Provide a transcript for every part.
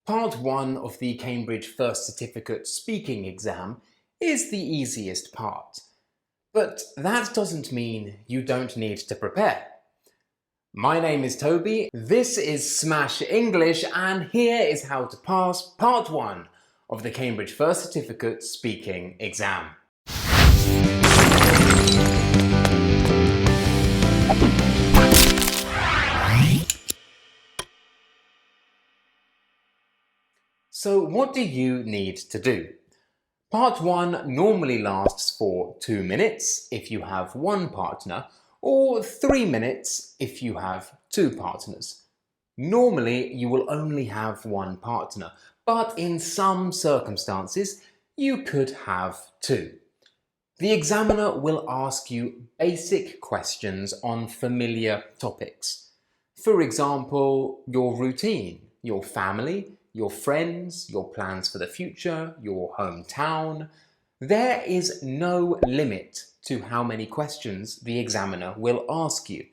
Part 1 of the Cambridge First Certificate Speaking exam is the easiest part, but that doesn't mean you don't need to prepare. My name is Toby, this is Smash English, and here is how to pass Part 1 of the Cambridge First Certificate Speaking exam. So what do you need to do? Part 1 normally lasts for 2 minutes if you have one partner, or 3 minutes if you have two partners. Normally you will only have one partner, but in some circumstances you could have two. The examiner will ask you basic questions on familiar topics. For example, your routine, your family, your friends, your plans for the future, your hometown. There is no limit to how many questions the examiner will ask you.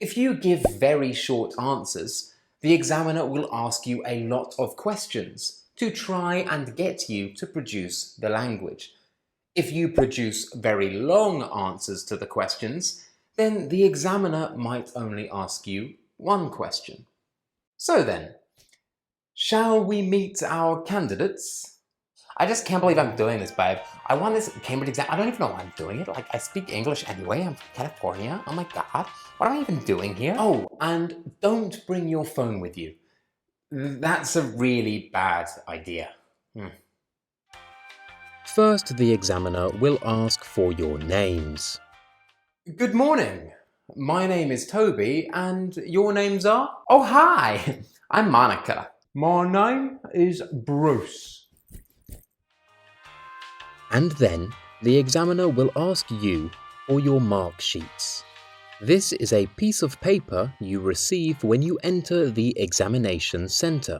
If you give very short answers, the examiner will ask you a lot of questions to try and get you to produce the language. If you produce very long answers to the questions, then the examiner might only ask you one question. So then, shall we meet our candidates? I just can't believe I'm doing this, babe. I won this Cambridge exam. I don't even know why I'm doing it. Like, I speak English anyway. I'm from California. Oh my God. What am I even doing here? Oh, and don't bring your phone with you. That's a really bad idea. First, the examiner will ask for your names. Good morning. My name is Toby, and your names are? Oh, hi. I'm Monica. My name is Bruce. And then the examiner will ask you for your mark sheets. This is a piece of paper you receive when you enter the examination centre.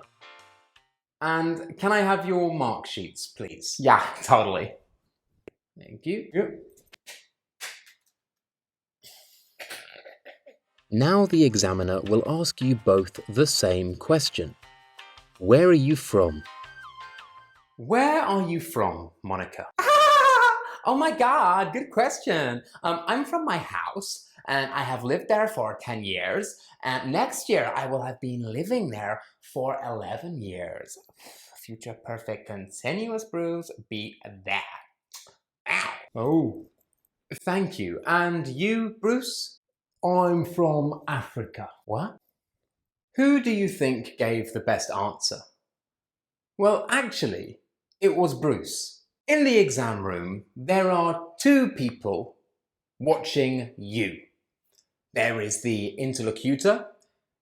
And can I have your mark sheets, please? Yeah, totally. Thank you. Yep. Now the examiner will ask you both the same question. Where are you from? Where are you from, Monica? Oh my God, good question. I'm from my house and I have lived there for 10 years. And next year I will have been living there for 11 years. Future perfect continuous, Bruce. Be that. Ow. Oh, thank you. And you, Bruce? I'm from Africa. What? Who do you think gave the best answer? Well, actually, it was Bruce. In the exam room, there are two people watching you. There is the interlocutor.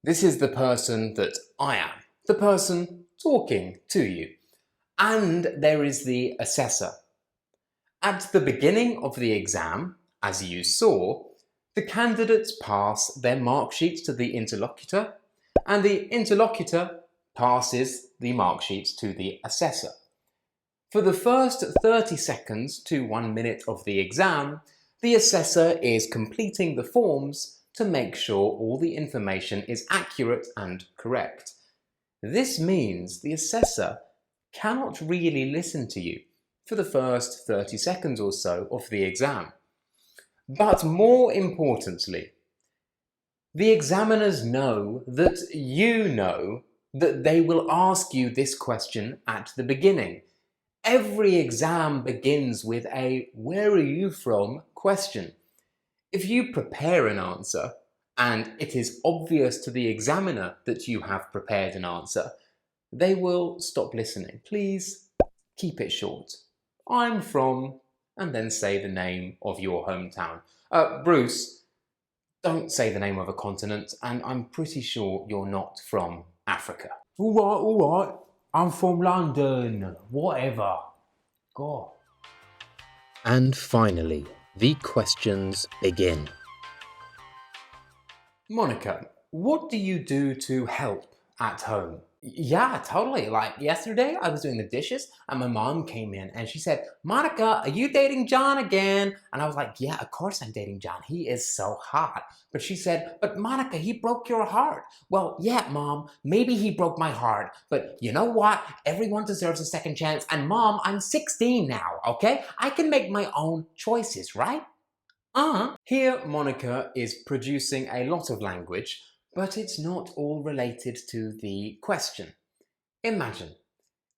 This is the person that I am, the person talking to you. And there is the assessor. At the beginning of the exam, as you saw, the candidates pass their mark sheets to the interlocutor, and the interlocutor passes the mark sheets to the assessor. For the first 30 seconds to 1 minute of the exam, the assessor is completing the forms to make sure all the information is accurate and correct. This means the assessor cannot really listen to you for the first 30 seconds or so of the exam. But more importantly, the examiners know that you know that they will ask you this question at the beginning. Every exam begins with a "where are you from?" question. If you prepare an answer and it is obvious to the examiner that you have prepared an answer, they will stop listening. Please keep it short. I'm from, and then say the name of your hometown. Bruce, don't say the name of a continent, and I'm pretty sure you're not from Africa. All right. I'm from London. Whatever. God. And finally, the questions begin. Monica, what do you do to help at home? Yeah, totally. Like yesterday, I was doing the dishes and my mom came in and she said, Monica, are you dating John again? And I was like, yeah, of course I'm dating John. He is so hot. But she said, but Monica, he broke your heart. Well, yeah, Mom, maybe he broke my heart. But you know what? Everyone deserves a second chance. And Mom, I'm 16 now, okay? I can make my own choices, right? Here, Monica is producing a lot of language, but it's not all related to the question. Imagine,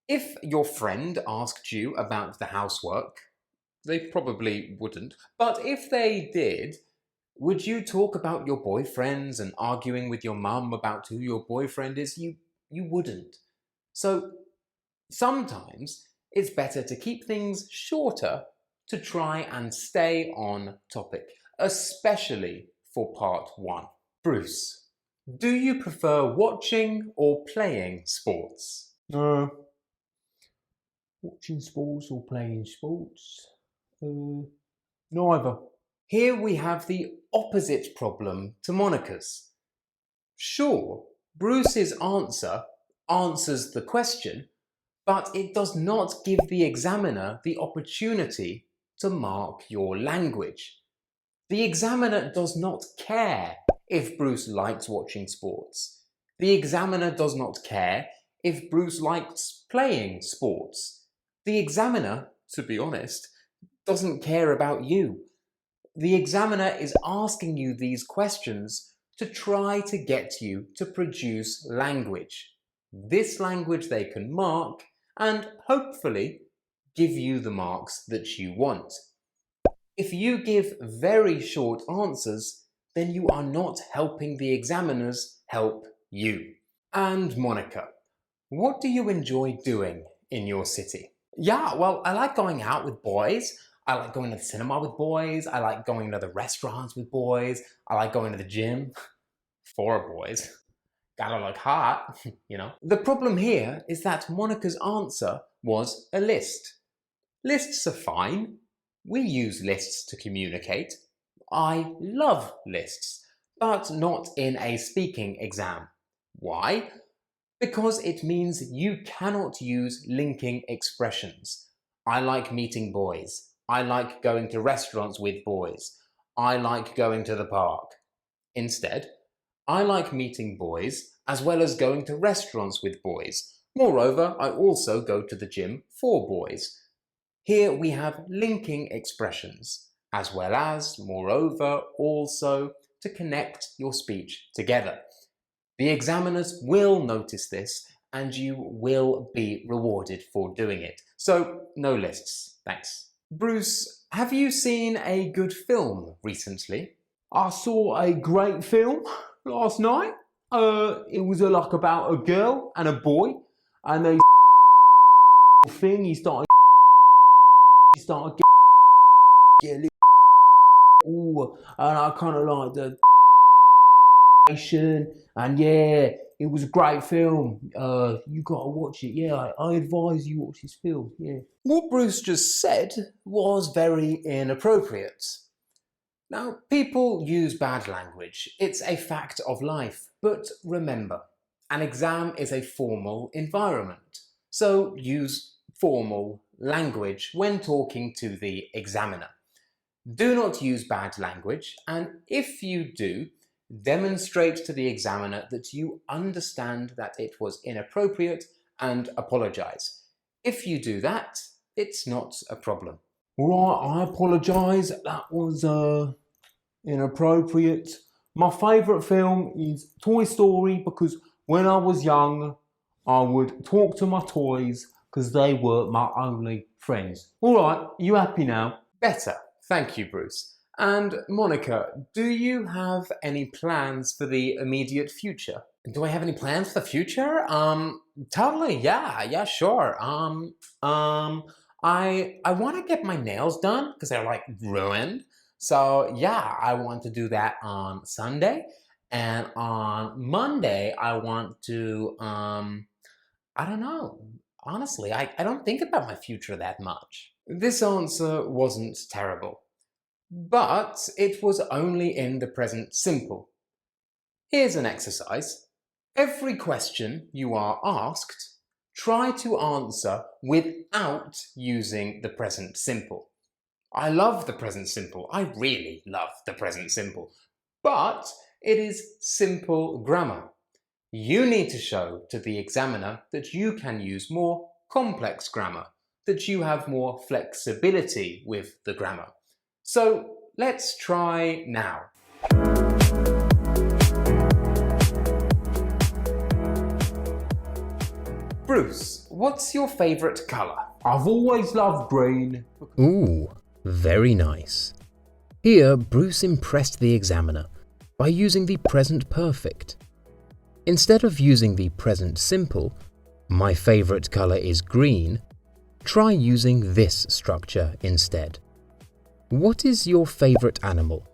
if your friend asked you about the housework, they probably wouldn't, but if they did, would you talk about your boyfriends and arguing with your mum about who your boyfriend is? You wouldn't. So sometimes it's better to keep things shorter to try and stay on topic, especially for part one. Bruce, do you prefer watching or playing sports? Watching sports or playing sports? Neither. Here we have the opposite problem to Monica's. Sure, Bruce's answer answers the question, but it does not give the examiner the opportunity to mark your language. The examiner does not care if Bruce likes watching sports. The examiner does not care if Bruce likes playing sports. The examiner, to be honest, doesn't care about you. The examiner is asking you these questions to try to get you to produce language. This language they can mark and hopefully give you the marks that you want. If you give very short answers, then you are not helping the examiners help you. And Monica, what do you enjoy doing in your city? Yeah, well, I like going out with boys. I like going to the cinema with boys. I like going to the restaurants with boys. I like going to the gym for boys. Gotta look hot, you know. The problem here is that Monica's answer was a list. Lists are fine. We use lists to communicate. I love lists, but not in a speaking exam. Why? Because it means you cannot use linking expressions. I like meeting boys. I like going to restaurants with boys. I like going to the park. Instead, I like meeting boys as well as going to restaurants with boys. Moreover, I also go to the gym for boys. Here we have linking expressions, as well as, moreover, also to connect your speech together. The examiners will notice this and you will be rewarded for doing it. So, no lists, thanks. Bruce, have you seen a good film recently? I saw a great film last night. It was like about a girl and a boy, and they thing. He started getting ooh, and I kind of like the and yeah, it was a great film. You gotta watch it. Yeah, I advise you watch this film. Yeah. What Bruce just said was very inappropriate. Now, people use bad language. It's a fact of life. But remember, an exam is a formal environment. So use formal language when talking to the examiner. Do not use bad language, and if you do, demonstrate to the examiner that you understand that it was inappropriate and apologize. If you do that, it's not a problem. Right, I apologise. That was inappropriate. My favourite film is Toy Story because when I was young, I would talk to my toys because they were my only friends. All right, you happy now? Better. Thank you, Bruce. And Monica, do you have any plans for the immediate future? Do I have any plans for the future? Totally. Yeah, sure. I want to get my nails done because they're like ruined. So yeah, I want to do that on Sunday, and on Monday I want to I don't know. Honestly, I don't think about my future that much. This answer wasn't terrible, but it was only in the present simple. Here's an exercise. Every question you are asked, try to answer without using the present simple. I love the present simple. I really love the present simple. But it is simple grammar. You need to show to the examiner that you can use more complex grammar, that you have more flexibility with the grammar. So let's try now. Bruce, what's your favourite colour? I've always loved green. Ooh, very nice. Here, Bruce impressed the examiner by using the present perfect. Instead of using the present simple, my favourite colour is green, try using this structure instead. What is your favourite animal?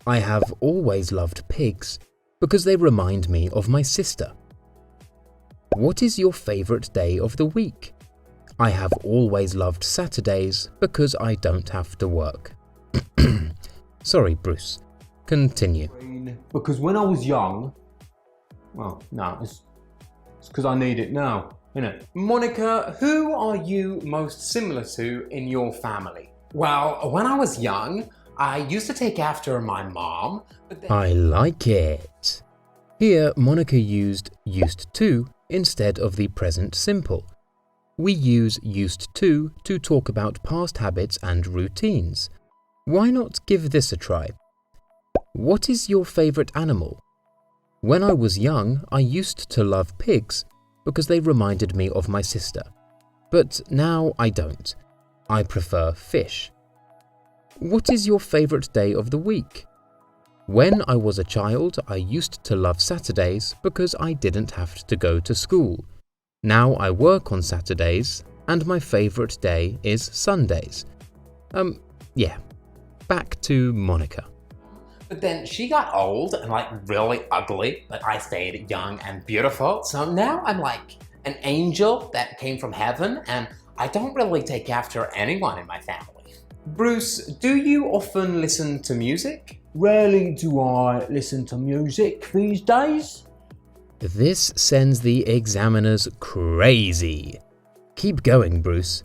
I have always loved pigs because they remind me of my sister. What is your favourite day of the week? I have always loved Saturdays because I don't have to work. Sorry, Bruce. Continue. Green, because when I was young, well, no, it's because I need it now, innit? Monica, who are you most similar to in your family? Well, when I was young, I used to take after my mom, but then... I like it. Here, Monica used to instead of the present simple. We use used to talk about past habits and routines. Why not give this a try? What is your favourite animal? When I was young, I used to love pigs because they reminded me of my sister. But now I don't. I prefer fish. What is your favourite day of the week? When I was a child, I used to love Saturdays because I didn't have to go to school. Now I work on Saturdays and my favourite day is Sundays. Yeah. Back to Monica. But then she got old and really ugly, but I stayed young and beautiful. So now I'm like an angel that came from heaven and I don't really take after anyone in my family. Bruce, do you often listen to music? Rarely do I listen to music these days. This sends the examiners crazy. Keep going, Bruce.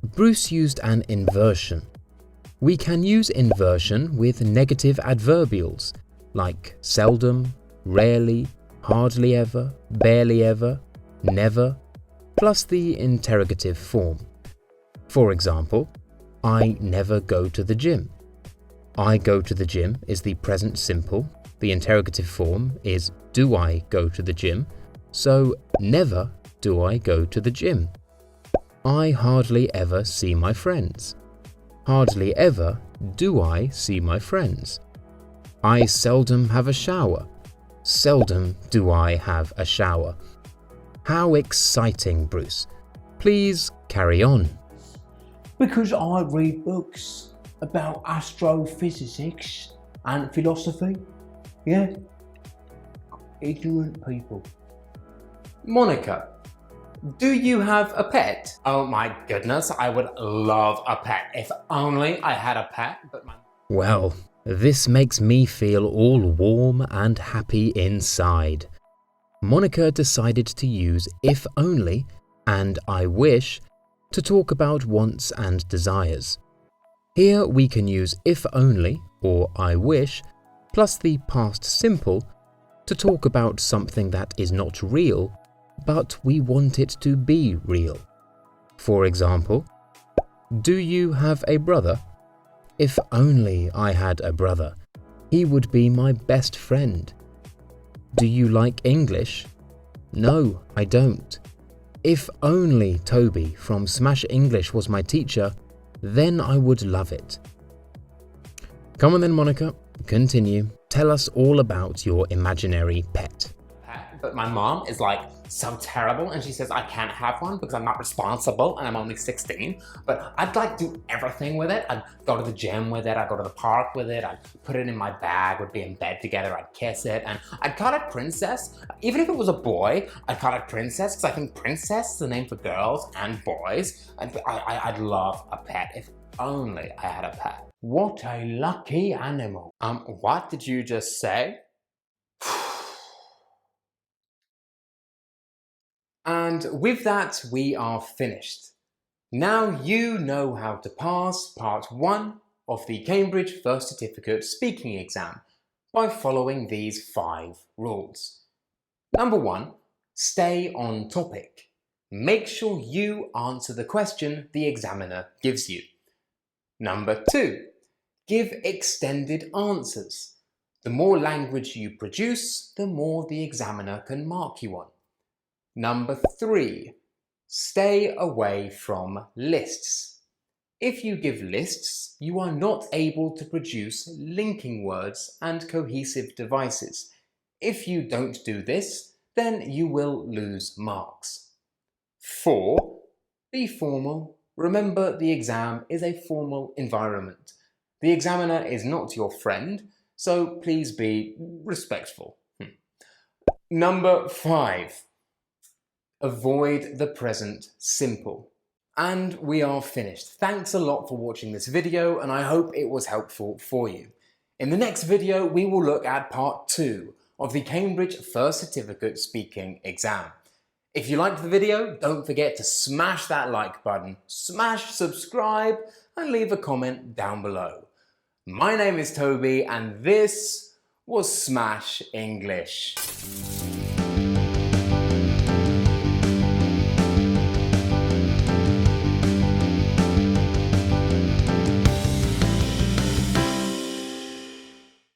Bruce used an inversion. We can use inversion with negative adverbials like seldom, rarely, hardly ever, barely ever, never, plus the interrogative form. For example, I never go to the gym. I go to the gym is the present simple. The interrogative form is do I go to the gym? So never do I go to the gym. I hardly ever see my friends. Hardly ever do I see my friends. I seldom have a shower. Seldom do I have a shower. How exciting, Bruce. Please carry on. Because I read books about astrophysics and philosophy. Yeah. Ignorant people. Monica, do you have a pet? Oh my goodness, I would love a pet. If only I had a pet, but my... Well, this makes me feel all warm and happy inside. Monica decided to use if only and I wish to talk about wants and desires. Here we can use if only or I wish plus the past simple to talk about something that is not real, but we want it to be real. For example, do you have a brother? If only I had a brother, he would be my best friend. Do you like English? No, I don't. If only Toby from Smash English was my teacher, then I would love it. Come on then, Monica, continue. Tell us all about your imaginary pet. But my mom is so terrible and she says I can't have one because I'm not responsible and I'm only 16. But I'd do everything with it. I'd go to the gym with it, I'd go to the park with it, I'd put it in my bag, we'd be in bed together, I'd kiss it, and I'd call it Princess. Even if it was a boy, I'd call it Princess because I think Princess is the name for girls and boys. I'd love a pet if only I had a pet. What a lucky animal. What did you just say? And with that, we are finished. Now you know how to pass part 1 of the Cambridge First Certificate Speaking exam by following these 5 rules. Number 1, stay on topic. Make sure you answer the question the examiner gives you. Number 2, give extended answers. The more language you produce, the more the examiner can mark you on. Number 3, stay away from lists. If you give lists, you are not able to produce linking words and cohesive devices. If you don't do this, then you will lose marks. 4, be formal. Remember, the exam is a formal environment. The examiner is not your friend, so please be respectful. Number 5, avoid the present simple. And we are finished. Thanks a lot for watching this video, and I hope it was helpful for you. In the next video, we will look at part 2 of the Cambridge First Certificate Speaking exam. If you liked the video, don't forget to smash that like button, smash subscribe, and leave a comment down below. My name is Toby, and this was Smash English.